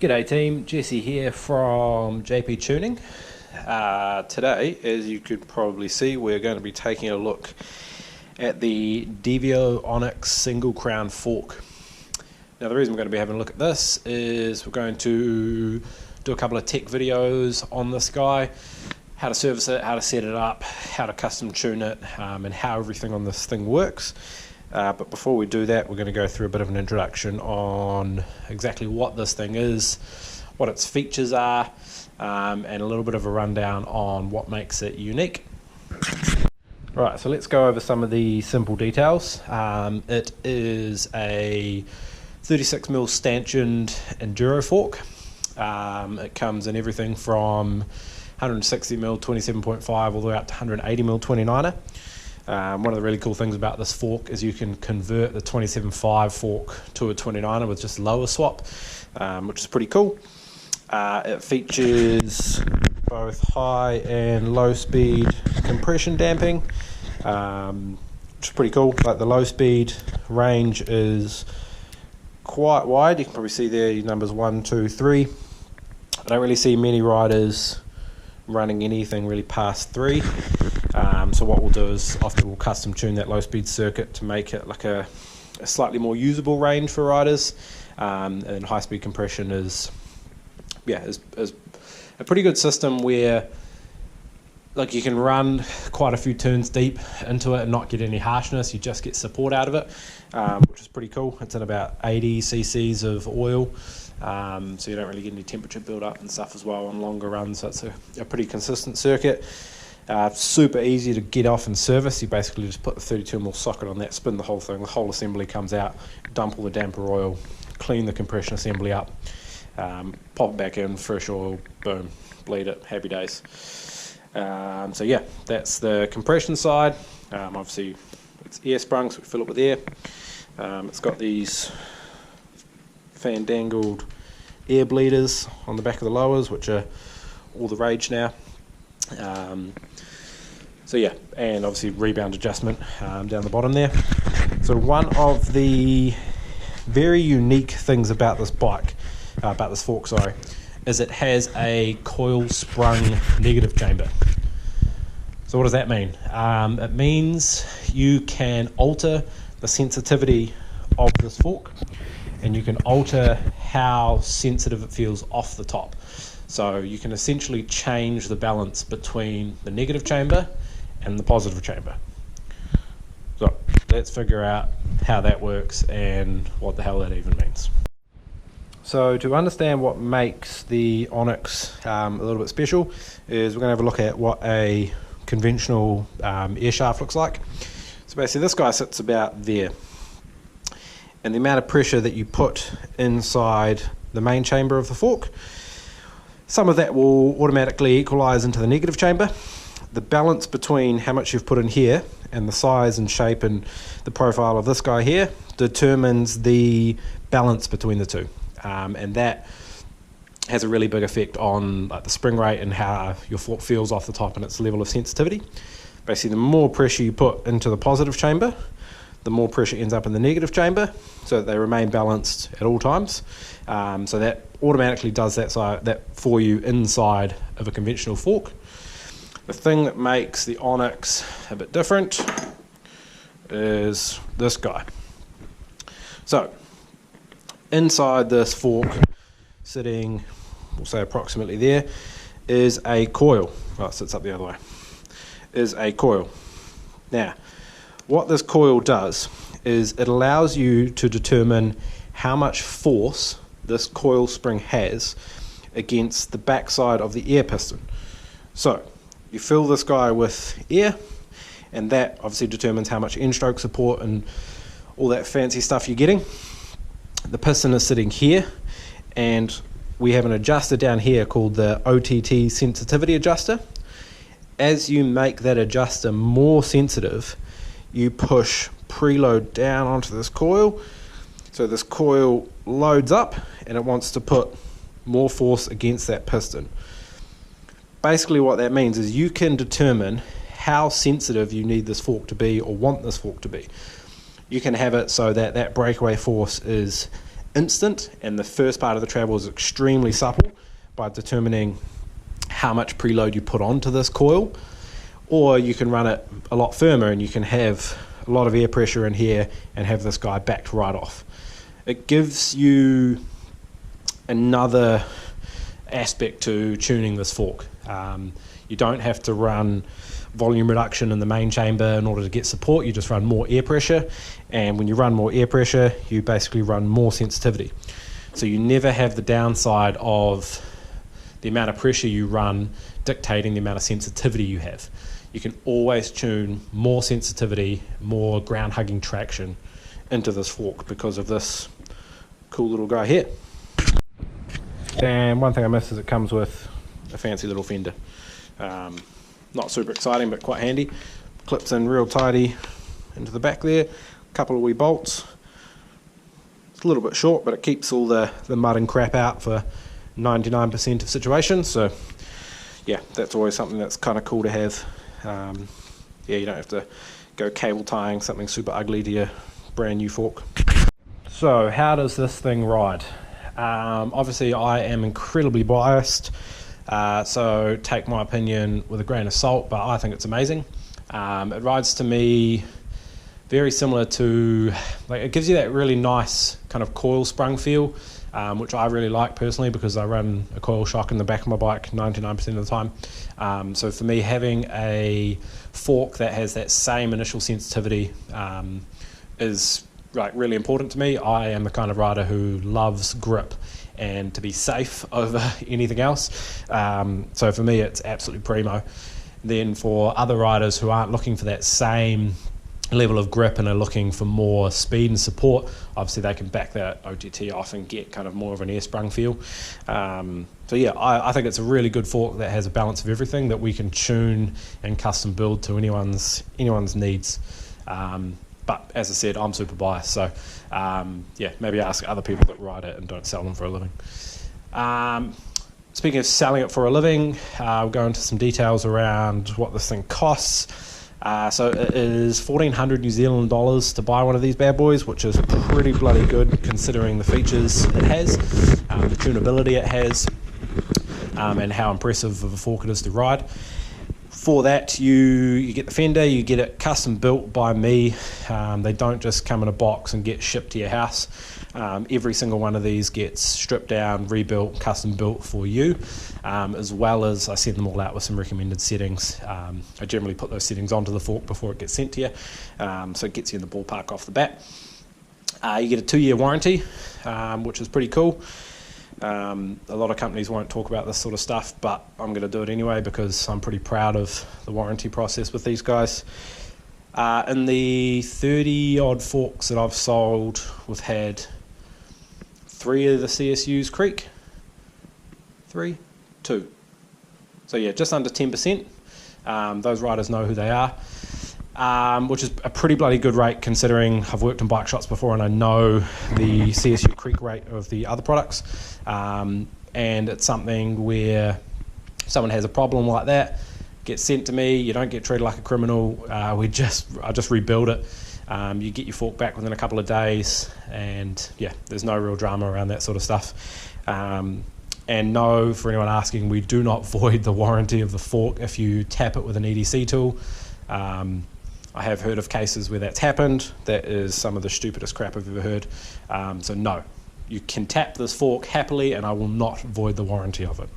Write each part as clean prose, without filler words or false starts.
G'day team, Jesse here from JP Tuning. Today, as you could probably see, we're going to be taking a look at the DVO Onyx single crown fork. Now the reason we're going to be having a look at this is we're going to do a couple of tech videos on this guy, how to service it, how to set it up, how to custom tune it, and how everything on this thing works. But before we do that, we're going to go through a bit of an introduction on exactly what this thing is, what its features are, and a little bit of a rundown on what makes it unique. Right, so let's go over some of the simple details. It is a 36mm stanchioned Enduro fork. It comes in everything from 160mm 27.5 all the way up to 180mm 29er. One of the really cool things about this fork is you can convert the 27.5 fork to a 29er with just a lower swap, which is pretty cool. It features both high and low speed compression damping, which is pretty cool. Like the low speed range is quite wide. You can probably see there numbers 1, 2, 3. I don't really see many riders running anything really past 3. So what we'll do is often we'll custom tune that low speed circuit to make it like a slightly more usable range for riders, and high speed compression is a pretty good system where like you can run quite a few turns deep into it and not get any harshness. You just get support out of it, which is pretty cool. It's in about 80 cc's of oil, so you don't really get any temperature build up and stuff as well on longer runs. So it's a pretty consistent circuit. Super easy to get off and service. You basically just put the 32mm socket on that, spin the whole thing, the whole assembly comes out, dump all the damper oil, clean the compression assembly up, pop it back in, fresh oil, boom, bleed it, happy days. So yeah, that's the compression side. Obviously it's air sprung, so we fill it with air. It's got these fandangled air bleeders on the back of the lowers, which are all the rage now. So yeah, and obviously rebound adjustment down the bottom there. So one of the very unique things about this bike, about this fork, sorry, is it has a coil sprung negative chamber. So what does that mean? It means you can alter the sensitivity of this fork, and you can alter how sensitive it feels off the top. So you can essentially change the balance between the negative chamber and the positive chamber. So let's figure out how that works and what the hell that even means. So to understand what makes the Onyx a little bit special is we're going to have a look at what a conventional air shaft looks like. So basically this guy sits about there, and the amount of pressure that you put inside the main chamber of the fork, some of that will automatically equalize into the negative chamber. The balance between how much you've put in here and the size and shape and the profile of this guy here determines the balance between the two, and that has a really big effect on like the spring rate and how your fork feels off the top and its level of sensitivity. Basically, the more pressure you put into the positive chamber, the more pressure ends up in the negative chamber, so that they remain balanced at all times. So that automatically does that for you inside of a conventional fork. The thing that makes the Onyx a bit different is this guy. So inside this fork, sitting, we'll say approximately there, is a coil. Oh, it sits up the other way. Is a coil. Now, what this coil does is it allows you to determine how much force this coil spring has against the backside of the air piston. So you fill this guy with air, and that obviously determines how much end stroke support and all that fancy stuff you're getting. The piston is sitting here, and we have an adjuster down here called the OTT sensitivity adjuster. As you make that adjuster more sensitive, you push preload down onto this coil, so this coil loads up and it wants to put more force against that piston. Basically what that means is you can determine how sensitive you need this fork to be or want this fork to be. You can have it so that that breakaway force is instant, and the first part of the travel is extremely supple by determining how much preload you put onto this coil, or you can run it a lot firmer and you can have a lot of air pressure in here and have this guy backed right off. It gives you another aspect to tuning this fork. You don't have to run volume reduction in the main chamber in order to get support. You just run more air pressure, and when you run more air pressure you basically run more sensitivity, so you never have the downside of the amount of pressure you run dictating the amount of sensitivity you have. You can always tune more sensitivity, more ground hugging traction into this fork because of this cool little guy here. And one thing I missed is it comes with a fancy little fender. Not super exciting, but quite handy. Clips in real tidy into the back there. A couple of wee bolts. It's a little bit short, but it keeps all the mud and crap out for 99% of situations. So yeah, that's always something that's kind of cool to have. Yeah, you don't have to go cable tying something super ugly to your brand new fork. So how does this thing ride? Obviously I am incredibly biased, so take my opinion with a grain of salt, but I think it's amazing. It rides to me very similar to, like, it gives you that really nice kind of coil sprung feel, which I really like personally because I run a coil shock in the back of my bike 99% of the time. So for me, having a fork that has that same initial sensitivity is really important to me. I am the kind of rider who loves grip and to be safe over anything else. So for me, it's absolutely primo. Then for other riders who aren't looking for that same level of grip and are looking for more speed and support, obviously they can back that OTT off and get kind of more of an air sprung feel. So yeah, I think it's a really good fork that has a balance of everything that we can tune and custom build to anyone's needs. But as I said, I'm super biased, so yeah, maybe ask other people that ride it and don't sell them for a living. Speaking of selling it for a living, we'll go into some details around what this thing costs. So it is 1,400 New Zealand dollars to buy one of these bad boys, which is pretty bloody good considering the features it has, the tunability it has, and how impressive of a fork it is to ride. For that, you get the fender, you get it custom built by me. They don't just come in a box and get shipped to your house. Every single one of these gets stripped down, rebuilt, custom built for you, as well as I send them all out with some recommended settings. I generally put those settings onto the fork before it gets sent to you, so it gets you in the ballpark off the bat. You get a 2-year warranty, which is pretty cool. A lot of companies won't talk about this sort of stuff, but I'm going to do it anyway because I'm pretty proud of the warranty process with these guys. In the 30 odd forks that I've sold, we've had 3 of the CSUs creak. 2. So yeah, just under 10%. Those riders know who they are, which is a pretty bloody good rate considering I've worked in bike shops before and I know the CSU creak rate of the other products. And it's something where someone has a problem like that, gets sent to me, you don't get treated like a criminal. I just rebuild it. You get your fork back within a couple of days, and yeah, there's no real drama around that sort of stuff. And no, for anyone asking, we do not void the warranty of the fork if you tap it with an EDC tool. I have heard of cases where that's happened. That is some of the stupidest crap I've ever heard. So no, you can tap this fork happily and I will not void the warranty of it.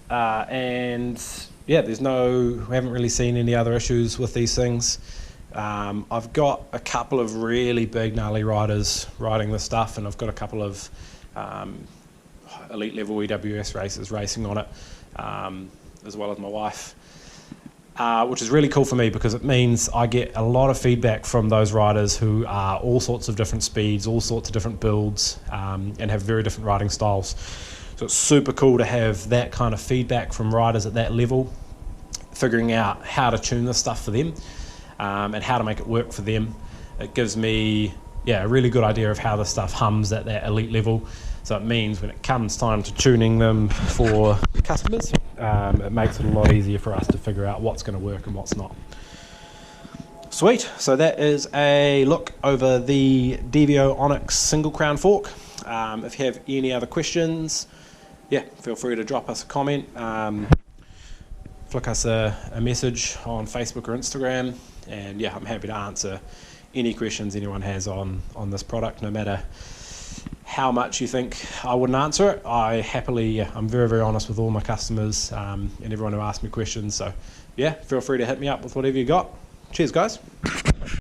And yeah, we haven't really seen any other issues with these things. I've got a couple of really big gnarly riders riding this stuff, and I've got a couple of elite level EWS racers racing on it, as well as my wife. Which is really cool for me because it means I get a lot of feedback from those riders who are all sorts of different speeds, all sorts of different builds, and have very different riding styles. So it's super cool to have that kind of feedback from riders at that level, figuring out how to tune this stuff for them, and how to make it work for them. It gives me a really good idea of how the stuff hums at that elite level. So it means when it comes time to tuning them for customers, it makes it a lot easier for us to figure out what's going to work and what's not. Sweet, so that is a look over the DVO Onyx single crown fork. If you have any other questions, yeah, feel free to drop us a comment, flick us a message on Facebook or Instagram, and yeah, I'm happy to answer any questions anyone has on this product, no matter how much you think I wouldn't answer it. I'm very, very honest with all my customers and everyone who asks me questions, so yeah, feel free to hit me up with whatever you got. Cheers, guys.